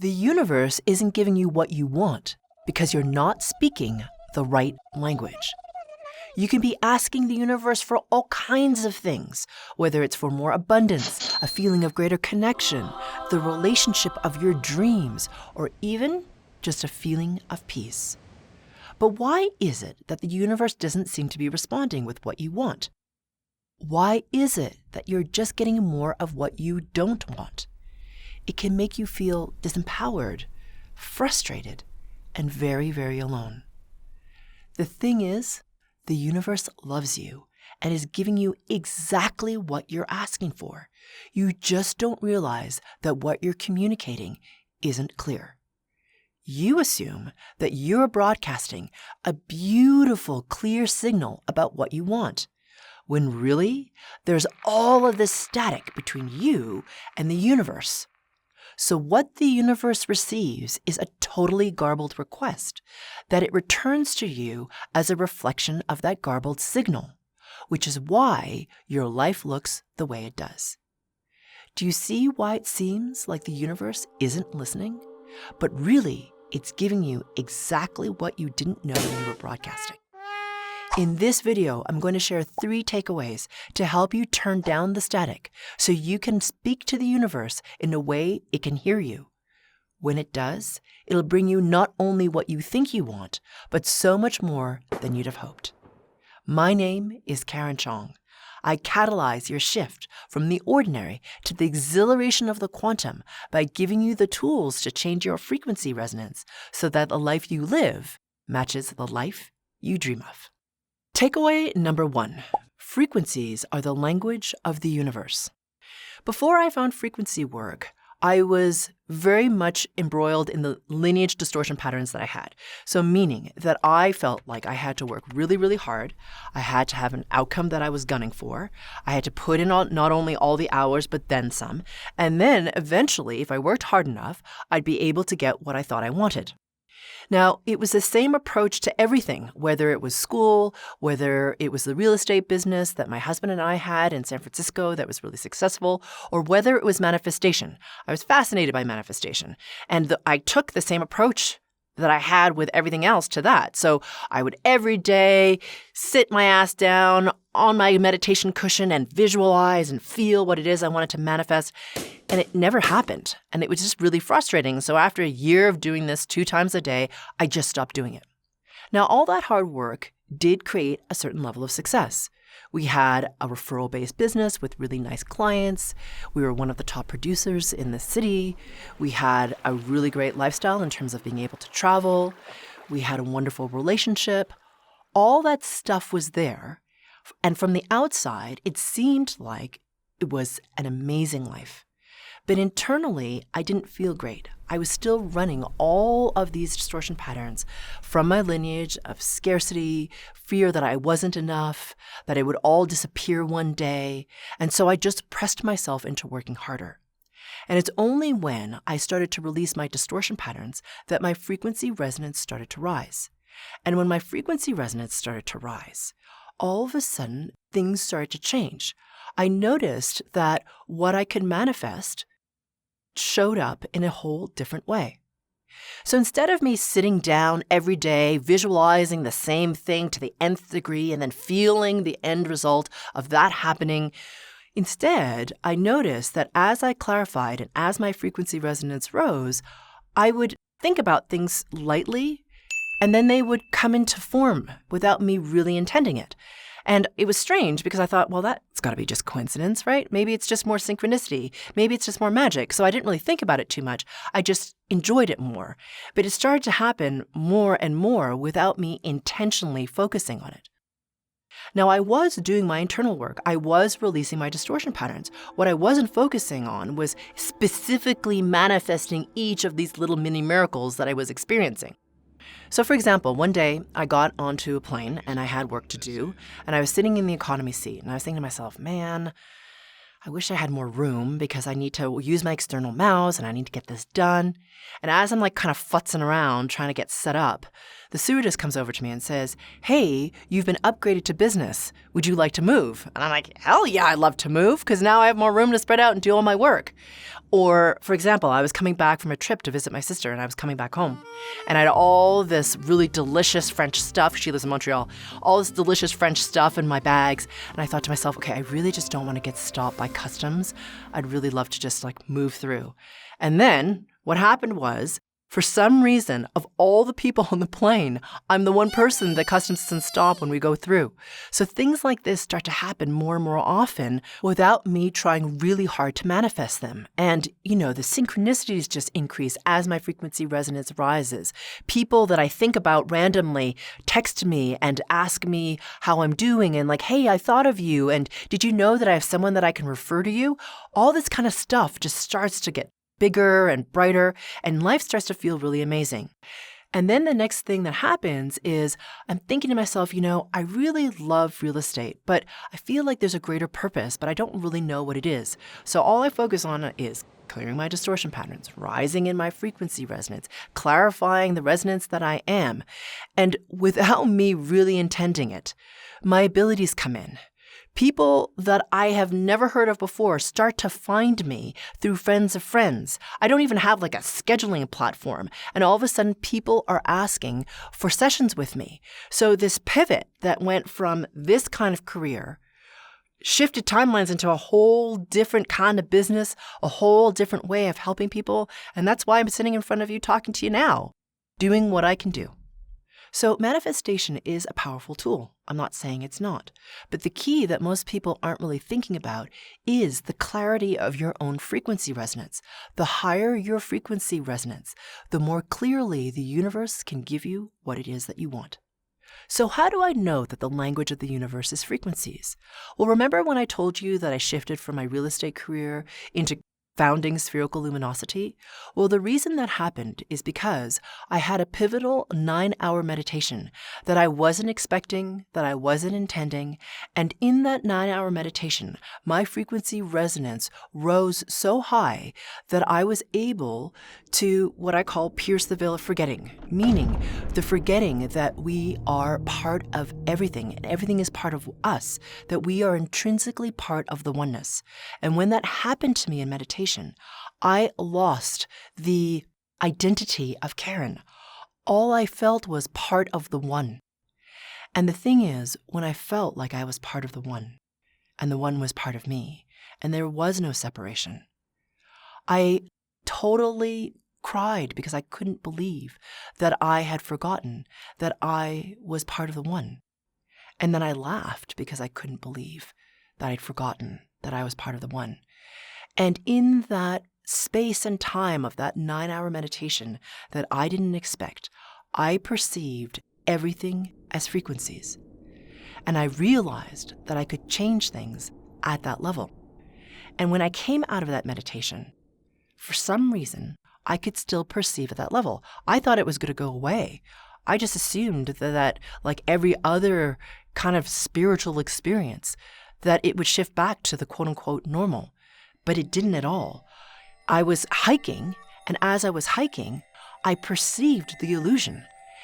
The universe isn't giving you what you want because you're not speaking the right language. You can be asking the universe for all kinds of things, whether it's for more abundance, a feeling of greater connection, the relationship of your dreams, or even just a feeling of peace. But why is it that the universe doesn't seem to be responding with what you want? Why is it that you're just getting more of what you don't want? It can make you feel disempowered, frustrated, and very, very alone. The thing is, the universe loves you and is giving you exactly what you're asking for. You just don't realize that what you're communicating isn't clear. You assume that you're broadcasting a beautiful, clear signal about what you want, when really, there's all of this static between you and the universe. So what the universe receives is a totally garbled request that it returns to you as a reflection of that garbled signal, which is why your life looks the way it does. Do you see why it seems like the universe isn't listening? But really, it's giving you exactly what you didn't know you were broadcasting. In this video, I'm going to share 3 takeaways to help you turn down the static so you can speak to the universe in a way it can hear you. When it does, it'll bring you not only what you think you want, but so much more than you'd have hoped. My name is Cheong. I catalyze your shift from the ordinary to the exhilaration of the quantum by giving you the tools to change your frequency resonance so that the life you live matches the life you dream of. Takeaway number 1, frequencies are the language of the universe. Before I found frequency work, I was very much embroiled in the lineage distortion patterns that I had. So meaning that I felt like I had to work really, really hard. I had to have an outcome that I was gunning for. I had to put in not only all the hours, but then some. And then eventually, if I worked hard enough, I'd be able to get what I thought I wanted. Now, it was the same approach to everything, whether it was school, whether it was the real estate business that my husband and I had in San Francisco that was really successful, or whether it was manifestation. I was fascinated by manifestation, and I took the same approach that I had with everything else to that. So I would every day sit my ass down on my meditation cushion and visualize and feel what it is I wanted to manifest. And it never happened. And it was just really frustrating. So after a year of doing this 2 times a day, I just stopped doing it. Now, all that hard work did create a certain level of success. We had a referral-based business with really nice clients. We were one of the top producers in the city. We had a really great lifestyle in terms of being able to travel. We had a wonderful relationship. All that stuff was there. And from the outside, it seemed like it was an amazing life. But internally, I didn't feel great. I was still running all of these distortion patterns from my lineage of scarcity, fear that I wasn't enough, that it would all disappear one day. And so I just pressed myself into working harder. And it's only when I started to release my distortion patterns that my frequency resonance started to rise. And when my frequency resonance started to rise, all of a sudden, things started to change. I noticed that what I could manifest showed up in a whole different way. So instead of me sitting down every day, visualizing the same thing to the nth degree and then feeling the end result of that happening, instead, I noticed that as I clarified and as my frequency resonance rose, I would think about things lightly, and then they would come into form without me really intending it. And it was strange because I thought, well, that's got to be just coincidence, right? Maybe it's just more synchronicity. Maybe it's just more magic. So I didn't really think about it too much. I just enjoyed it more. But it started to happen more and more without me intentionally focusing on it. Now, I was doing my internal work. I was releasing my distortion patterns. What I wasn't focusing on was specifically manifesting each of these little mini miracles that I was experiencing. So for example, one day I got onto a plane and I had work to do, and I was sitting in the economy seat and I was thinking to myself, man, I wish I had more room because I need to use my external mouse and I need to get this done. And as I'm like kind of futzing around trying to get set up, the stewardess comes over to me and says, "Hey, you've been upgraded to business. Would you like to move?" And I'm like, hell yeah, I'd love to move because now I have more room to spread out and do all my work. Or, for example, I was coming back from a trip to visit my sister and I was coming back home. And I had all this really delicious French stuff. She lives in Montreal. All this delicious French stuff in my bags. And I thought to myself, okay, I really just don't want to get stopped by customs. I'd really love to just move through. And then what happened was, for some reason, of all the people on the plane, I'm the one person that customs doesn't stop when we go through. So things like this start to happen more and more often without me trying really hard to manifest them. And, the synchronicities just increase as my frequency resonance rises. People that I think about randomly text me and ask me how I'm doing and hey, I thought of you. And did you know that I have someone that I can refer to you? All this kind of stuff just starts to get bigger and brighter, and life starts to feel really amazing. And then the next thing that happens is I'm thinking to myself, I really love real estate, but I feel like there's a greater purpose, but I don't really know what it is. So all I focus on is clearing my distortion patterns, rising in my frequency resonance, clarifying the resonance that I am. And without me really intending it, my abilities come in. People that I have never heard of before start to find me through friends of friends. I don't even have a scheduling platform. And all of a sudden, people are asking for sessions with me. So this pivot that went from this kind of career shifted timelines into a whole different kind of business, a whole different way of helping people. And that's why I'm sitting in front of you talking to you now, doing what I can do. So manifestation is a powerful tool. I'm not saying it's not. But the key that most people aren't really thinking about is the clarity of your own frequency resonance. The higher your frequency resonance, the more clearly the universe can give you what it is that you want. So how do I know that the language of the universe is frequencies? Well, remember when I told you that I shifted from my real estate career into founding Spherical Luminosity? Well, the reason that happened is because I had a pivotal 9-hour meditation that I wasn't expecting, that I wasn't intending. And in that 9-hour meditation, my frequency resonance rose so high that I was able to what I call pierce the veil of forgetting, meaning the forgetting that we are part of everything and everything is part of us, that we are intrinsically part of the oneness. And when that happened to me in meditation, I lost the identity of Karen. All I felt was part of the one. And the thing is, when I felt like I was part of the one, and the one was part of me, and there was no separation, I totally cried because I couldn't believe that I had forgotten that I was part of the one. And then I laughed because I couldn't believe that I'd forgotten that I was part of the one. And in that space and time of that 9-hour meditation that I didn't expect, I perceived everything as frequencies. And I realized that I could change things at that level. And when I came out of that meditation, for some reason, I could still perceive at that level. I thought it was going to go away. I just assumed that like every other kind of spiritual experience, that it would shift back to the quote-unquote normal. But it didn't at all. I was hiking, and as I was hiking, I perceived the illusion,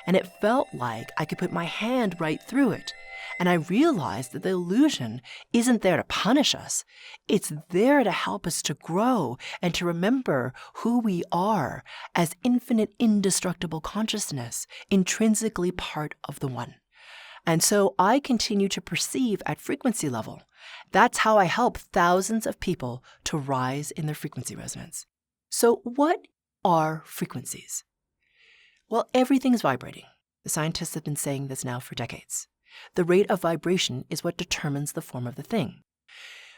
and it felt like I could put my hand right through it. And I realized that the illusion isn't there to punish us. It's there to help us to grow and to remember who we are as infinite, indestructible consciousness, intrinsically part of the one. And so I continue to perceive at frequency level. That's how I help thousands of people to rise in their frequency resonance. So what are frequencies? Well, everything's vibrating. The scientists have been saying this now for decades. The rate of vibration is what determines the form of the thing.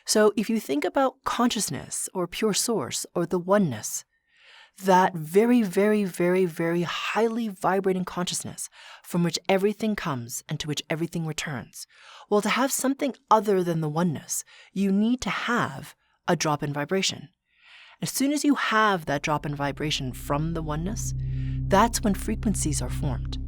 So if you think about consciousness or pure source or the oneness, that very, very, very, very highly vibrating consciousness from which everything comes and to which everything returns. Well, to have something other than the oneness, you need to have a drop in vibration. As soon as you have that drop in vibration from the oneness, that's when frequencies are formed.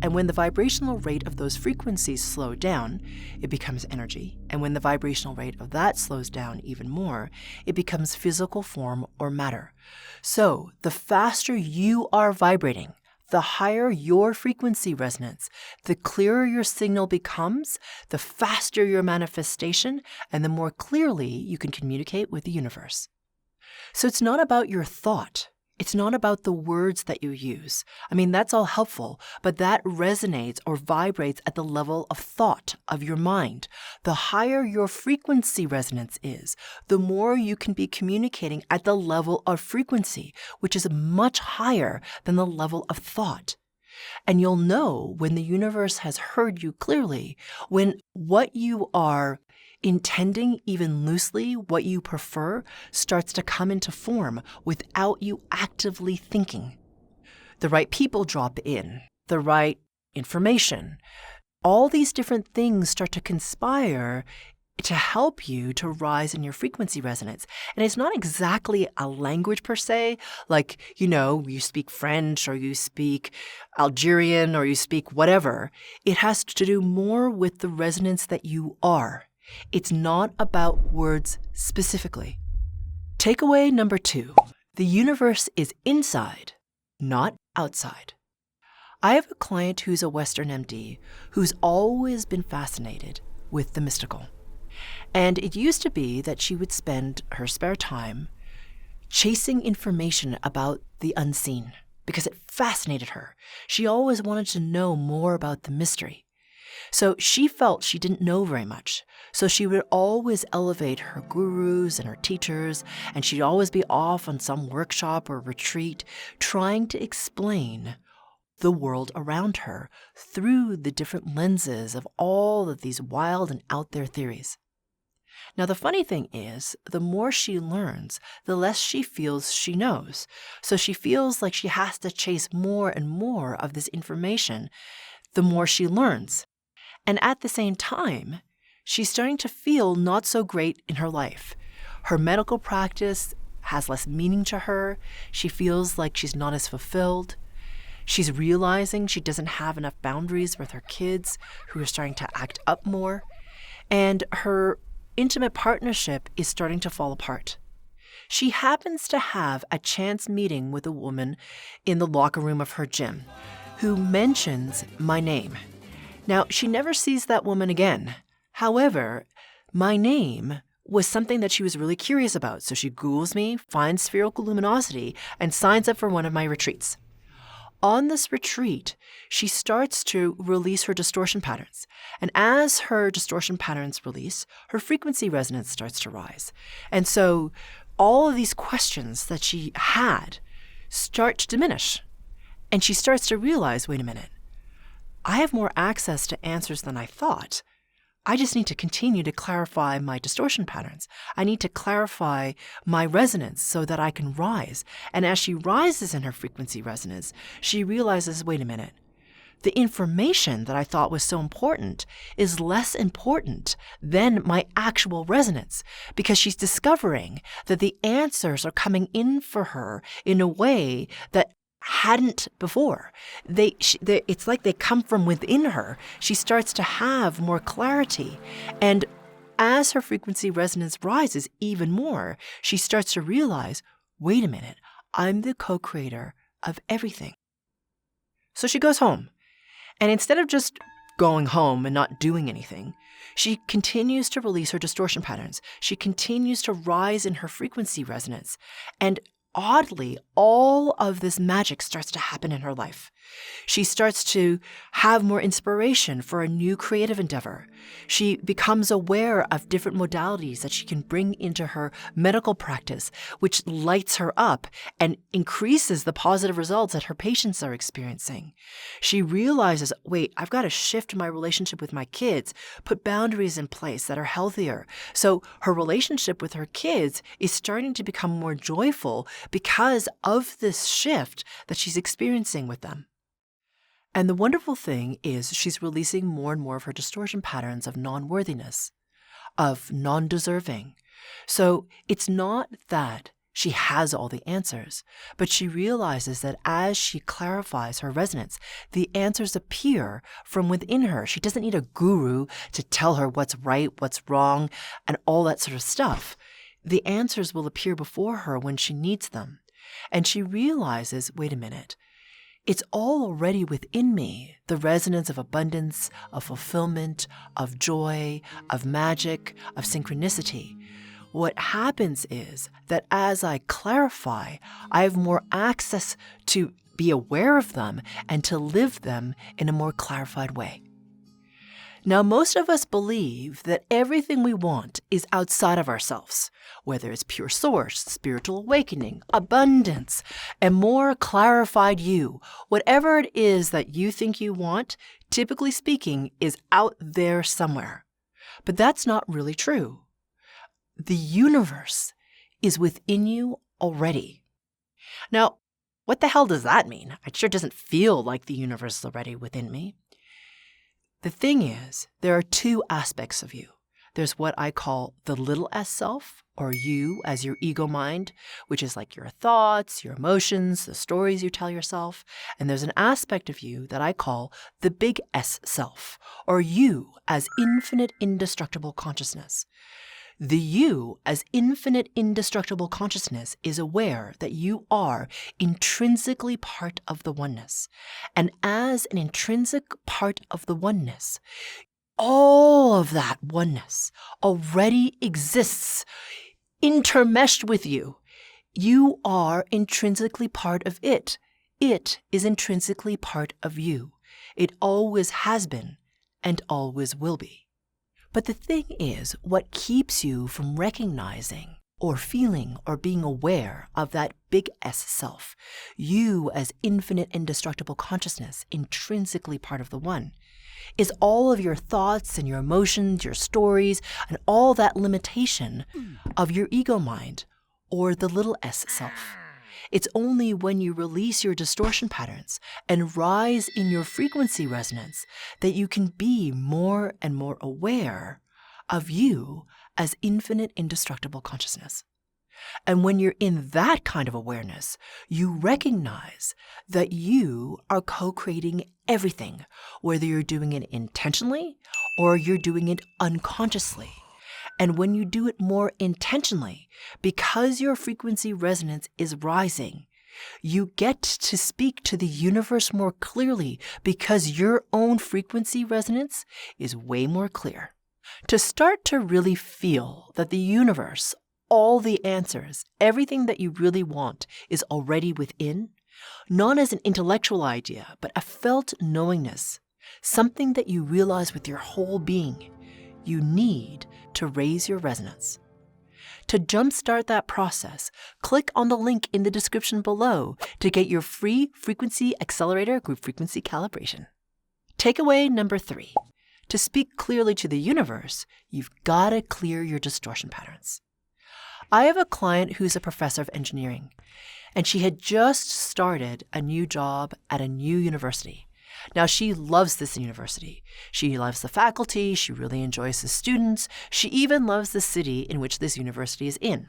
And when the vibrational rate of those frequencies slow down, it becomes energy. And when the vibrational rate of that slows down even more, it becomes physical form or matter. So the faster you are vibrating, the higher your frequency resonance, the clearer your signal becomes, the faster your manifestation, and the more clearly you can communicate with the universe. So it's not about your thought. It's not about the words that you use. I mean, that's all helpful, but that resonates or vibrates at the level of thought, of your mind. The higher your frequency resonance is, the more you can be communicating at the level of frequency, which is much higher than the level of thought. And you'll know when the universe has heard you clearly, when what you are intending, even loosely, what you prefer, starts to come into form without you actively thinking. The right people drop in, the right information. All these different things start to conspire to help you to rise in your frequency resonance. And it's not exactly a language per se, like, you speak French or you speak Algerian or you speak whatever. It has to do more with the resonance that you are. It's not about words specifically. Takeaway number 2, the universe is inside, not outside. I have a client who's a Western MD who's always been fascinated with the mystical. And it used to be that she would spend her spare time chasing information about the unseen because it fascinated her. She always wanted to know more about the mystery. So she felt she didn't know very much. So she would always elevate her gurus and her teachers, and she'd always be off on some workshop or retreat trying to explain the world around her through the different lenses of all of these wild and out there theories. Now, the funny thing is, the more she learns, the less she feels she knows. So she feels like she has to chase more and more of this information the more she learns. And at the same time, she's starting to feel not so great in her life. Her medical practice has less meaning to her. She feels like she's not as fulfilled. She's realizing she doesn't have enough boundaries with her kids, who are starting to act up more. And her intimate partnership is starting to fall apart. She happens to have a chance meeting with a woman in the locker room of her gym who mentions my name. Now, she never sees that woman again. However, my name was something that she was really curious about. So she Googles me, finds Spherical Luminosity, and signs up for one of my retreats. On this retreat, she starts to release her distortion patterns. And as her distortion patterns release, her frequency resonance starts to rise. And so all of these questions that she had start to diminish. And she starts to realize, wait a minute, I have more access to answers than I thought. I just need to continue to clarify my distortion patterns. I need to clarify my resonance so that I can rise. And as she rises in her frequency resonance, she realizes, wait a minute, the information that I thought was so important is less important than my actual resonance, because she's discovering that the answers are coming in for her in a way that hadn't before. It's like they come from within her. She starts to have more clarity. And as her frequency resonance rises even more, she starts to realize, wait a minute, I'm the co-creator of everything. So she goes home. And instead of just going home and not doing anything, she continues to release her distortion patterns. She continues to rise in her frequency resonance. And oddly, all of this magic starts to happen in her life. She starts to have more inspiration for a new creative endeavor. She becomes aware of different modalities that she can bring into her medical practice, which lights her up and increases the positive results that her patients are experiencing. She realizes, wait, I've got to shift my relationship with my kids, put boundaries in place that are healthier. So her relationship with her kids is starting to become more joyful because of this shift that she's experiencing with them. And the wonderful thing is she's releasing more and more of her distortion patterns of non-worthiness, of non-deserving. So it's not that she has all the answers, but she realizes that as she clarifies her resonance, the answers appear from within her. She doesn't need a guru to tell her what's right, what's wrong, and all that sort of stuff. The answers will appear before her when she needs them. And she realizes, wait a minute, It's all already within me, the resonance of abundance, of fulfillment, of joy, of magic, of synchronicity. What happens is that as I clarify, I have more access to be aware of them and to live them in a more clarified way. Now, most of us believe that everything we want is outside of ourselves, whether it's pure source, spiritual awakening, abundance, a more clarified you. Whatever it is that you think you want, typically speaking, is out there somewhere. But that's not really true. The universe is within you already. Now, what the hell does that mean? It sure doesn't feel like the universe is already within me. The thing is, there are two aspects of you. There's what I call the little s self, or you as your ego mind, which is like your thoughts, your emotions, the stories you tell yourself. And there's an aspect of you that I call the big S self, or you as infinite indestructible consciousness. The you as infinite indestructible consciousness is aware that you are intrinsically part of the oneness. And as an intrinsic part of the oneness, all of that oneness already exists, intermeshed with you. You are intrinsically part of it. It is intrinsically part of you. It always has been and always will be. But the thing is, what keeps you from recognizing or feeling or being aware of that big S self, you as infinite indestructible consciousness, intrinsically part of the one, is all of your thoughts and your emotions, your stories, and all that limitation of your ego mind or the little s self. It's only when you release your distortion patterns and rise in your frequency resonance that you can be more and more aware of you as infinite indestructible consciousness. And when you're in that kind of awareness, you recognize that you are co-creating everything, whether you're doing it intentionally or you're doing it unconsciously. And when you do it more intentionally, because your frequency resonance is rising, you get to speak to the universe more clearly because your own frequency resonance is way more clear. To start to really feel that the universe, all the answers, everything that you really want is already within, not as an intellectual idea, but a felt knowingness, something that you realize with your whole being, you need to raise your resonance. To jumpstart that process, click on the link in the description below to get your free Frequency Accelerator group frequency calibration. Takeaway number 3. To speak clearly to the universe, you've got to clear your distortion patterns. I have a client who's a professor of engineering, and she had just started a new job at a new university. Now, she loves this university. She loves the faculty. She really enjoys the students. She even loves the city in which this university is in.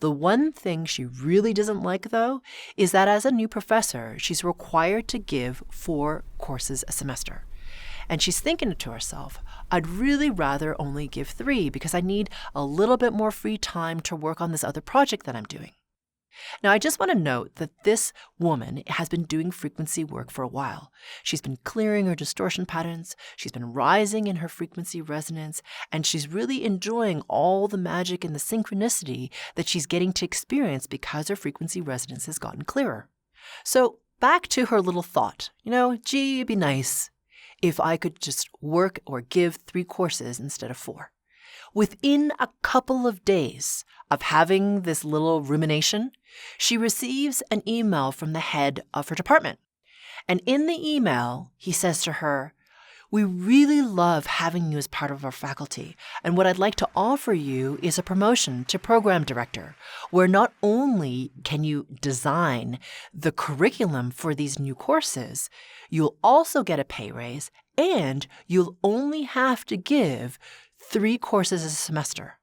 The one thing she really doesn't like, though, is that as a new professor, she's required to give 4 courses a semester. And she's thinking to herself, I'd really rather only give 3 because I need a little bit more free time to work on this other project that I'm doing. Now, I just want to note that this woman has been doing frequency work for a while. She's been clearing her distortion patterns, she's been rising in her frequency resonance, and she's really enjoying all the magic and the synchronicity that she's getting to experience because her frequency resonance has gotten clearer. So back to her little thought, gee, it'd be nice if I could just work or give 3 courses instead of 4. Within a couple of days of having this little rumination, she receives an email from the head of her department. And in the email, he says to her, "We really love having you as part of our faculty, and what I'd like to offer you is a promotion to program director, where not only can you design the curriculum for these new courses, you'll also get a pay raise, and you'll only have to give 3 courses a semester."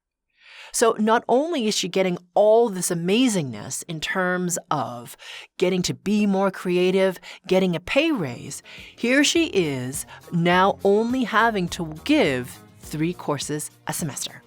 So not only is she getting all this amazingness in terms of getting to be more creative, getting a pay raise, here she is now only having to give 3 courses a semester.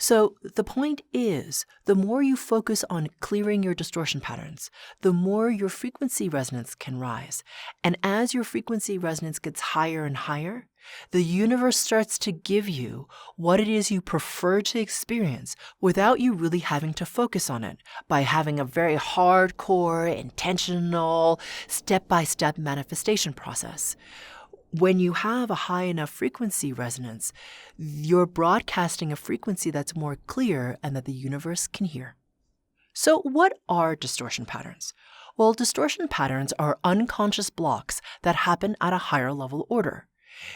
So the point is, the more you focus on clearing your distortion patterns, the more your frequency resonance can rise. And as your frequency resonance gets higher and higher, the universe starts to give you what it is you prefer to experience without you really having to focus on it, by having a very hardcore, intentional, step-by-step manifestation process. When you have a high enough frequency resonance, you're broadcasting a frequency that's more clear and that the universe can hear. So what are distortion patterns? Well, distortion patterns are unconscious blocks that happen at a higher level order.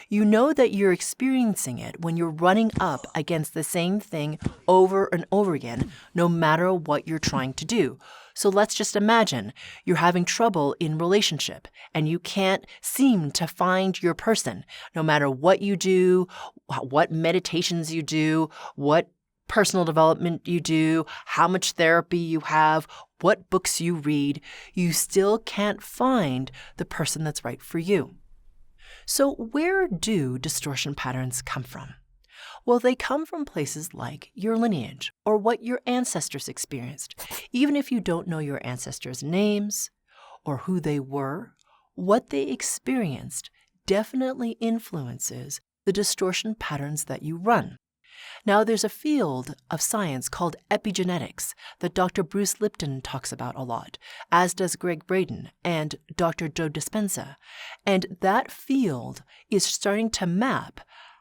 You know that you're experiencing it when you're running up against the same thing over and over again, no matter what you're trying to do. So let's just imagine you're having trouble in relationship and you can't seem to find your person, no matter what you do, what meditations you do, what personal development you do, how much therapy you have, what books you read, you still can't find the person that's right for you. So where do distortion patterns come from? Well, they come from places like your lineage or what your ancestors experienced. Even if you don't know your ancestors' names or who they were, what they experienced definitely influences the distortion patterns that you run. Now, there's a field of science called epigenetics that Dr. Bruce Lipton talks about a lot, as does Greg Braden and Dr. Joe Dispenza. And that field is starting to map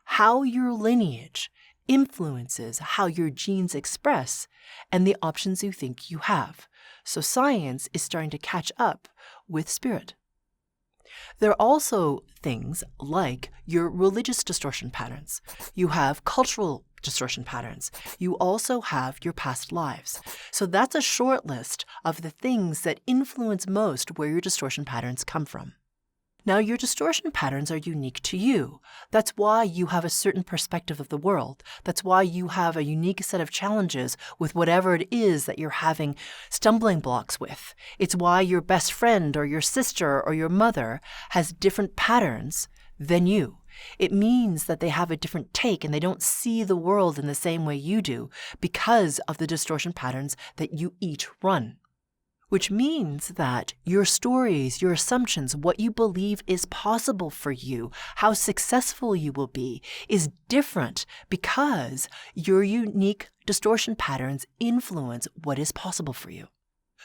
how your lineage influences how your genes express and the options you think you have. So science is starting to catch up with spirit. There are also things like your religious distortion patterns. You have cultural distortion patterns. You also have your past lives. So that's a short list of the things that influence most where your distortion patterns come from. Now, your distortion patterns are unique to you. That's why you have a certain perspective of the world. That's why you have a unique set of challenges with whatever it is that you're having stumbling blocks with. It's why your best friend or your sister or your mother has different patterns than you. It means that they have a different take and they don't see the world in the same way you do because of the distortion patterns that you each run. Which means that your stories, your assumptions, what you believe is possible for you, how successful you will be, is different because your unique distortion patterns influence what is possible for you.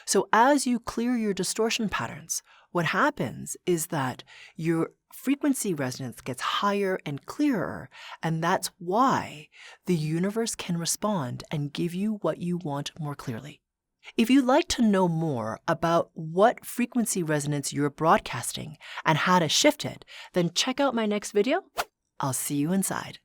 So as you clear your distortion patterns, what happens is that your frequency resonance gets higher and clearer, and that's why the universe can respond and give you what you want more clearly. If you'd like to know more about what frequency resonance you're broadcasting and how to shift it, then check out my next video. I'll see you inside.